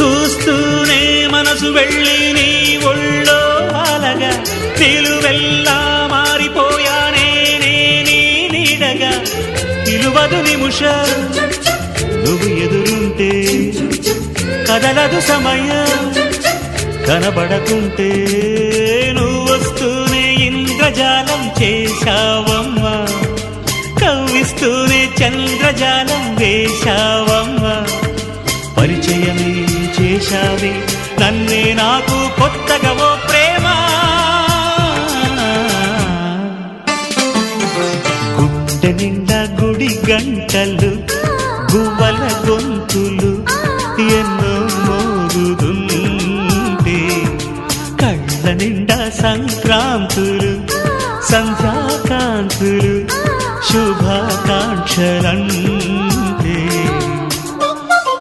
చూస్తూనే మనసు వెళ్ళి నీ ఒళ్ళో అలగా నిలువెల్లా మారిపోయానే నీ నీడగా నిలువదు నిమిషం నువ్వు ఎదురుంటే కదలదు సమయం కనబడకుంటే నువ్వు వస్తూనే ఇంద్రజాలం చేశావమ్మా కవ్విస్తూనే చంద్రజాలం వేశావమ్మా పరిచయమే చేశావే నన్నే నాకు కొత్తగా ఓ ప్రేమ గుడ్డ నిండా గుడి గంటలు గువ్వల గొంతులు ఎన్నో మోగుతుంటే కళ్ళ నిండా సంక్రాంతులు సంధ్యాకాంతులు శుభాకాంక్షలను